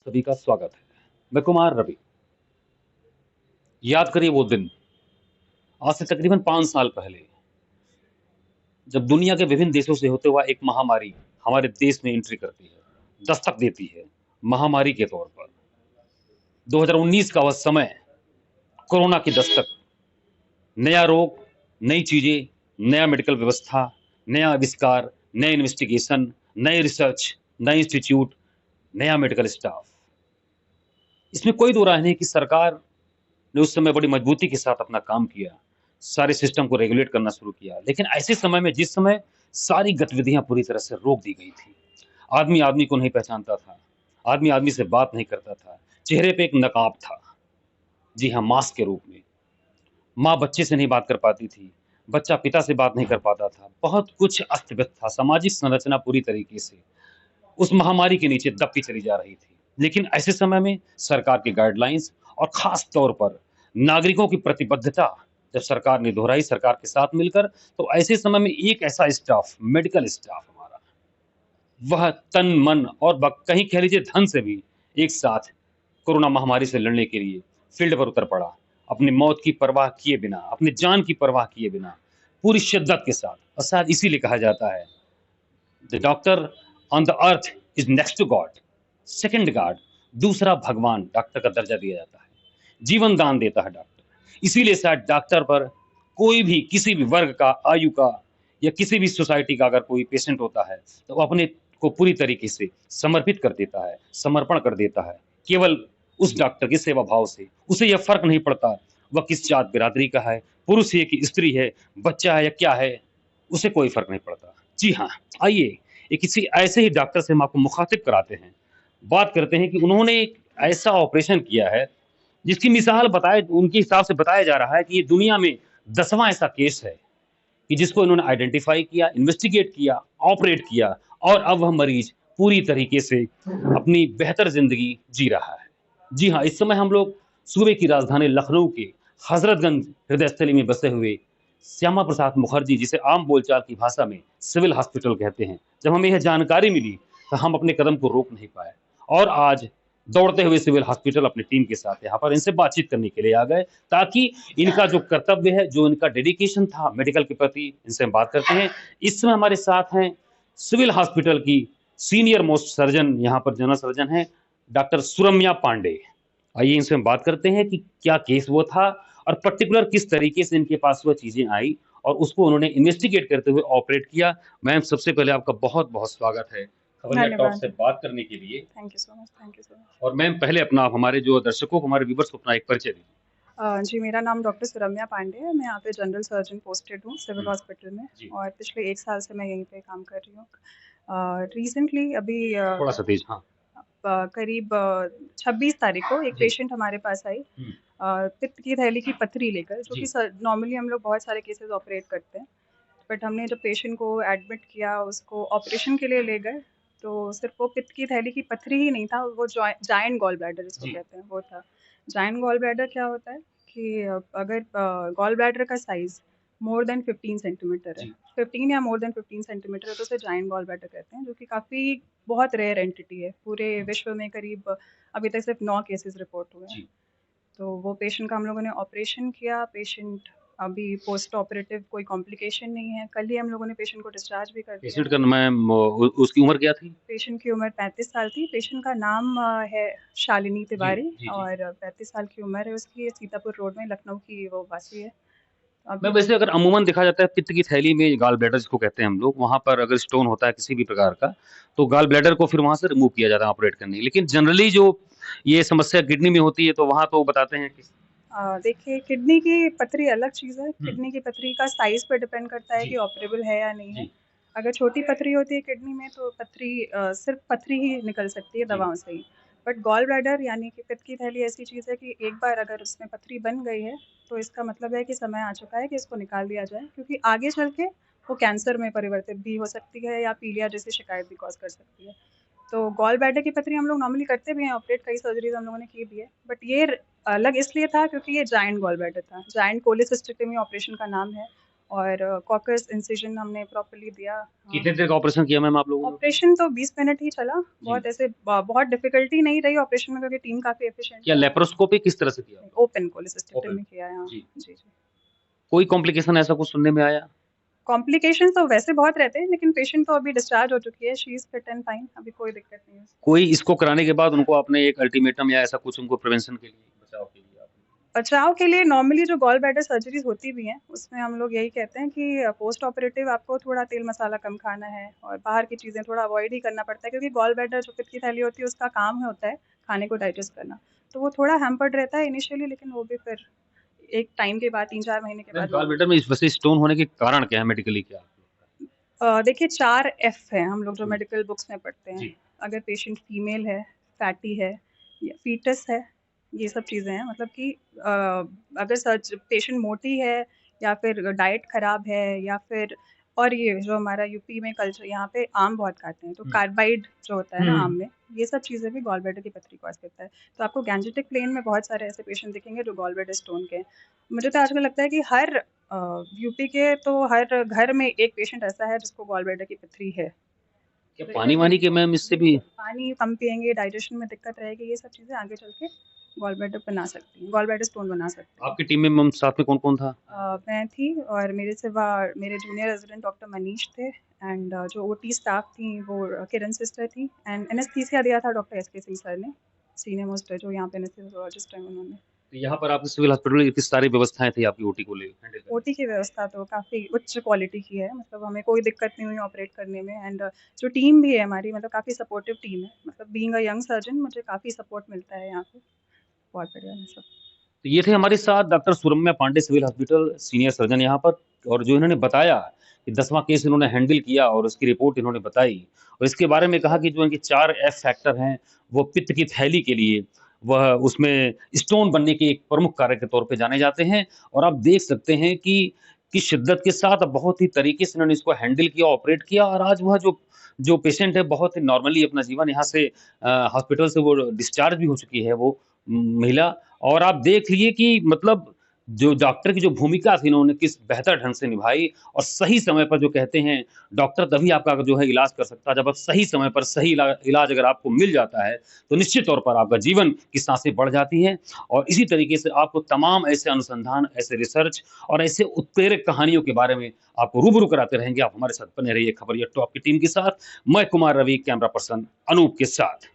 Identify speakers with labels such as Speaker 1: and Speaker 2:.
Speaker 1: सभी का स्वागत है। मैं कुमार रवि। याद करिए वो दिन, आज से तकरीबन 5 साल पहले, जब दुनिया के विभिन्न देशों से होते हुआ एक महामारी हमारे देश में एंट्री करती है, दस्तक देती है महामारी के तौर पर। 2019 का वह समय, कोरोना की दस्तक, नया रोग, नई चीजें, नया मेडिकल व्यवस्था, नया आविष्कार, नए इन्वेस्टिगेशन, नए रिसर्च, नए इंस्टीट्यूट, नया मेडिकल स्टाफ। इसमें कोई दो राय नहीं कि सरकार ने उस समय बड़ी मजबूती के साथ अपना काम किया, सारे सिस्टम को रेगुलेट करना शुरू किया। लेकिन ऐसे समय में, जिस समय सारी गतिविधियां पूरी तरह से रोक दी गई थी, आदमी आदमी को नहीं पहचानता था, आदमी आदमी से बात नहीं करता था, चेहरे पे एक नकाब था, जी हाँ, मास्क के रूप में। माँ बच्चे से नहीं बात कर पाती थी, बच्चा पिता से बात नहीं कर पाता था, बहुत कुछ अस्त व्यस्त था, सामाजिक संरचना पूरी तरीके से उस महामारी के नीचे दबती चली जा रही थी। लेकिन ऐसे समय में सरकार की गाइडलाइंस और खास तौर पर नागरिकों की प्रतिबद्धता जब सरकार ने दोहराई, सरकार के साथ मिलकर, तो ऐसे समय में एक ऐसा स्टाफ, मेडिकल स्टाफ हमारा, वह तन मन और कहीं कह लीजिए धन से भी एक साथ कोरोना महामारी से लड़ने के लिए फील्ड पर उतर पड़ा, अपनी मौत की परवाह किए बिना, अपनी जान की परवाह किए बिना, पूरी शिद्दत के साथ। और शायद इसीलिए कहा जाता है, the doctor on the earth is next to god, second god, दूसरा भगवान डॉक्टर का दर्जा दिया जाता है, जीवन दान देता है डॉक्टर। इसीलिए शायद डॉक्टर पर कोई भी, किसी भी वर्ग का, आयु का, या किसी भी सोसाइटी का अगर कोई पेशेंट होता है, तो अपने को पूरी तरीके से समर्पित कर देता है, समर्पण कर देता है, केवल उस डॉक्टर के सेवा भाव से। उसे यह फर्क नहीं पड़ता वह किस जात बिरादरी का है, पुरुष है कि स्त्री है, बच्चा है या क्या है, उसे कोई फर्क नहीं पड़ता। जी हाँ, आइए एक किसी ऐसे ही डॉक्टर से हम आपको मुखातिब कराते हैं, बात करते हैं कि उन्होंने एक ऐसा ऑपरेशन किया है जिसकी मिसाल बताए, उनके हिसाब से बताया जा रहा है कि ये दुनिया में 10वां ऐसा केस है कि जिसको इन्होंने आइडेंटिफाई किया, इन्वेस्टिगेट किया, ऑपरेट किया, और अब वह मरीज पूरी तरीके से अपनी बेहतर जिंदगी जी रहा है। जी हाँ, इस समय हम लोग सूबे की राजधानी लखनऊ के हजरतगंज हृदय में बसे हुए श्यामा प्रसाद मुखर्जी, जिसे आम बोलचाल की भाषा में सिविल हॉस्पिटल कहते हैं, जब हमें यह जानकारी मिली तो हम अपने कदम को रोक नहीं पाए, और आज दौड़ते हुए सिविल हॉस्पिटल अपनी टीम के साथ यहाँ पर इनसे बातचीत करने के लिए आ गए, ताकि इनका जो कर्तव्य है, जो इनका डेडिकेशन था मेडिकल के प्रति, इनसे हम बात करते हैं। इस समय हमारे साथ हैं सिविल हॉस्पिटल की सीनियर मोस्ट सर्जन, यहाँ पर जनरल सर्जन है डॉक्टर सुरम्या पांडे। आइए इनसे हम बात करते हैं कि क्या केस वो था, और पर्टिकुलर किस तरीके से इनके पास वह चीजें आई और उसको उन्होंने इन्वेस्टिगेट करते हुए ऑपरेट किया। मैम, सबसे पहले आपका बहुत बहुत स्वागत है खबरिया टॉक
Speaker 2: धन्यवाद।
Speaker 1: से बात करने के लिए।
Speaker 2: Thank you so much, thank you so much.
Speaker 1: और मैम, पहले अपना, आप हमारे जो दर्शकों को, हमारे व्यूवर्स को अपना एक परिचय दीजिए।
Speaker 2: जी, मेरा नाम डॉक्टर सुरम्या पांडे है। मैं यहाँ पे जनरल सर्जन पोस्टेड हूँ सिविल हॉस्पिटल में,
Speaker 1: जी,
Speaker 2: और पिछले 1 साल से मैं यहीं पे काम कर रही हूँ। रिसेंटली अभी
Speaker 1: थोड़ा सा तेज, हाँ।
Speaker 2: करीब 26 तारीख को एक
Speaker 1: जी।
Speaker 2: पेशेंट हमारे पास आई पित्त की थैली की पथरी लेकर, जो कि
Speaker 1: जी।
Speaker 2: नॉर्मली हम लोग बहुत सारे केसेस ऑपरेट करते हैं, बट हमने जब पेशेंट को एडमिट किया, उसको ऑपरेशन के लिए ले गए, तो सिर्फ वो पित्त की थैली की पथरी ही नहीं था, वो जायंट गॉल ब्लैडर जिसको
Speaker 1: जी।
Speaker 2: कहते हैं वो था। जायंट गॉल ब्लैडर क्या होता है कि अगर गॉल ब्लैडर का साइज मोर देन 15 सेंटीमीटर है,
Speaker 1: जी।
Speaker 2: 15 या मोर देन 15 सेंटीमीटर है, तो उसे जायंट गॉल ब्लैडर कहते हैं, जो कि काफ़ी बहुत रेयर एंटिटी है। पूरे विश्व में करीब अभी तक सिर्फ 9 केसेस रिपोर्ट हुए हैं।
Speaker 1: जी।
Speaker 2: तो वो पेशेंट का हम लोगों ने ऑपरेशन किया। पेशेंट अभी पोस्ट ऑपरेटिव कोई कॉम्प्लिकेशन नहीं है। कल ही हम लोगों ने पेशेंट को डिस्चार्ज भी कर दिया
Speaker 1: पेशेंट
Speaker 2: है।
Speaker 1: का मैम, उसकी उम्र क्या थी?
Speaker 2: पेशेंट की उम्र 35 साल थी। पेशेंट का नाम है शालिनी
Speaker 1: जी।
Speaker 2: तिवारी,
Speaker 1: जी। जी।
Speaker 2: और 35 साल की उम्र है उसकी। सीतापुर रोड में लखनऊ की वो वासी है।
Speaker 1: मैं
Speaker 2: अभी
Speaker 1: वैसे, अगर अमूमन देखा जाता है पित्त की थैली में, गॉल ब्लैडर जिसको कहते हैं हम लोग, वहाँ पर अगर स्टोन होता है किसी भी प्रकार का, तो गॉल ब्लैडर को फिर वहाँ से रिमूव किया जाता है ऑपरेट करने। लेकिन जनरली जो ये समस्या किडनी में होती है, तो वहाँ तो बताते हैं कि
Speaker 2: देखिए, किडनी की पथरी अलग चीज़ है।
Speaker 1: हम्म,
Speaker 2: किडनी की पथरी का साइज़ पे डिपेंड करता है
Speaker 1: जी।
Speaker 2: कि ऑपरेबल है या नहीं है।
Speaker 1: जी।
Speaker 2: अगर छोटी पथरी होती है किडनी में, तो पथरी सिर्फ पथरी ही निकल सकती है
Speaker 1: जी।
Speaker 2: दवाओं से ही। बट गॉल ब्लैडर यानी कि पित्त की थैली ऐसी चीज़ है कि एक बार अगर उसमें पथरी बन गई है, तो इसका मतलब है कि समय आ चुका है कि इसको निकाल दिया जाए, क्योंकि आगे चल के वो कैंसर में परिवर्तित भी हो सकती है, या पीलिया जैसी शिकायत भी कॉज़ कर सकती है। तो गॉल ब्लैडर की पथरी हम लोग नॉर्मली करते भी हैं ऑपरेट, कई सर्जरीज हम लोगों ने की भी है, बट ये अलग इसलिए था क्योंकि ये जायंट गॉल ब्लैडर था। जायंट कोलिसिस्टेक्टमी ऑपरेशन का नाम है, और कॉकस इंसिजन हमने प्रॉपर्ली दिया।
Speaker 1: कितने देर का ऑपरेशन किया मैम आप लोगों ने?
Speaker 2: ऑपरेशन तो 20 मिनट ही चला।
Speaker 1: जी।
Speaker 2: बहुत ऐसे बहुत डिफिकल्टी नहीं रही ऑपरेशन में, क्योंकि टीम काफ़ी एफिशिएंट
Speaker 1: क्या
Speaker 2: है।
Speaker 1: लेप्रोस्कोपी किस तरह से किया?
Speaker 2: Open cholecystectomy
Speaker 1: open.
Speaker 2: में किया है, हाँ।
Speaker 1: जी।
Speaker 2: जी, जी।
Speaker 1: कोई कॉम्प्लिकेशन ऐसा कुछ सुनने में आया?
Speaker 2: कॉम्प्लिकेशंस तो वैसे बहुत रहते हैं, लेकिन पेशेंट तो अभी डिस्चार्ज हो चुकी है। She is fit and fine, अभी कोई दिक्कत नहीं है उसको।
Speaker 1: कोई इसको कराने के बाद उनको आपने एक अल्टीमेटम या ऐसा कुछ उनको प्रिवेंशन के लिए, बचाव के लिए आपने?
Speaker 2: बचाव के लिए नॉर्मली जो गॉल ब्लैडर सर्जरीज होती भी हैं, उसमें हम लोग यही कहते हैं कि पोस्ट ऑपरेटिव आपको थोड़ा तेल मसाला कम खाना है और बाहर की चीज़ें थोड़ा अवॉइड ही करना पड़ता है, क्योंकि गॉल ब्लैडर जो पित्त की थैली होती है उसका काम होता है खाने को डाइजेस्ट करना। तो वो थोड़ा हैम्पर्ड रहता है इनिशियली, लेकिन वो भी फिर एक टाइम के बाद 3-4 महीने के बाद
Speaker 1: गॉल ब्लैडर में इस वैसे स्टोन होने के कारण क्या है मेडिकली, क्या?
Speaker 2: देखिए 4 एफ हैं हम लोग जो
Speaker 1: हुँ।
Speaker 2: मेडिकल बुक्स में पढ़ते हैं।
Speaker 1: जी।
Speaker 2: अगर पेशेंट फीमेल है, फैटी है या फीटस है, ये सब चीज़ें हैं। मतलब कि अगर सच पेशेंट मोटी है या फिर डाइट ख़राब है या फिर, और ये जो हमारा यूपी में कल्चर, यहाँ पे आम बहुत खाते हैं, तो
Speaker 1: हुँ।
Speaker 2: कार्बाइड जो होता है ना आम
Speaker 1: हुँ।
Speaker 2: में, ये सब चीज़ें भी गॉल ब्लैडर की पथरी कॉज़ करता है। तो आपको गैंजेटिक प्लेन में बहुत सारे ऐसे पेशेंट दिखेंगे जो गॉल ब्लैडर स्टोन के हैं। मुझे तो आजकल लगता है कि हर यूपी के तो हर घर में एक पेशेंट ऐसा है जिसको गॉल ब्लैडर की पथरी है।
Speaker 1: क्या पानी-वानी के मैम इससे भी?
Speaker 2: पानी कम पिएँगे, डाइजेशन में दिक्कत रहेगी, ये सब चीज़ें आगे चल के गॉल ब्लैडर बना सकती हैं, गॉल ब्लैडर स्टोन बना सकती हैं।
Speaker 1: आपकी टीम में मैम साथ में कौन-कौन था?
Speaker 2: मैं थी और मेरे सिवा मेरे जूनियर रेज़िडेंट डॉक्टर मनीष थे, एंड जो ओटी स्टाफ थी वो किरण सिस्टर थी, एंड एनेस्थीसिया दिया था डॉक्टर एसके सिंह सर ने, सीनियर मोस्ट जो यहाँ पे एनेस्थीसियोलॉजिस्ट हैं उन्होंने।
Speaker 1: तो यहाँ पर आपके सिविल हॉस्पिटल में किस सारी व्यवस्थाएँ थी आपकी ओटी को ले हैंडल करने
Speaker 2: ओटी की व्यवस्था तो काफ़ी उच्च क्वालिटी की है, मतलब हमें कोई दिक्कत नहीं हुई ऑपरेट करने में, एंड जो टीम भी है हमारी, मतलब काफ़ी सपोर्टिव टीम है। मतलब बीइंग अ यंग सर्जन मुझे काफ़ी सपोर्ट मिलता है यहाँ पे। बहुत बढ़िया है सब।
Speaker 1: तो ये थे हमारे साथ doctor Suramya Pande, civil hospital senior surgeon यहाँ पर, और जो इन्होंने बताया कि 10वां केस इन्होंने हैंडल किया और उसकी रिपोर्ट इन्होंने बताई और इसके बारे में कहा कि जो इनके 4 एफ फैक्टर हैं, वो पित्त की थैली के लिए वह उसमें स्टोन बनने के एक प्रमुख कारक के तौर पे जाने जाते हैं। और आप देख सकते हैं कि किस शिद्दत के साथ बहुत ही तरीके से इन्होंने इसको हैंडल किया, ऑपरेट किया और आज वह जो जो पेशेंट है बहुत ही नॉर्मली अपना जीवन यहाँ से हॉस्पिटल से वो डिस्चार्ज भी हो चुकी है वो महिला। और आप देख लीजिए कि मतलब जो डॉक्टर की जो भूमिका थी इन्होंने किस बेहतर ढंग से निभाई और सही समय पर जो कहते हैं डॉक्टर तभी आपका जो है इलाज कर सकता है, जब आप सही समय पर सही इलाज अगर आपको मिल जाता है तो निश्चित तौर पर आपका जीवन की सांसें बढ़ जाती हैं। और इसी तरीके से आपको तमाम ऐसे अनुसंधान, ऐसे रिसर्च और ऐसे उत्प्रेरक कहानियों के बारे में आपको रूबरू कराते रहेंगे। आप हमारे साथ बने रहिए खबरिया टॉप की टीम के साथ। मैं कुमार रवि, कैमरा पर्सन अनूप के साथ।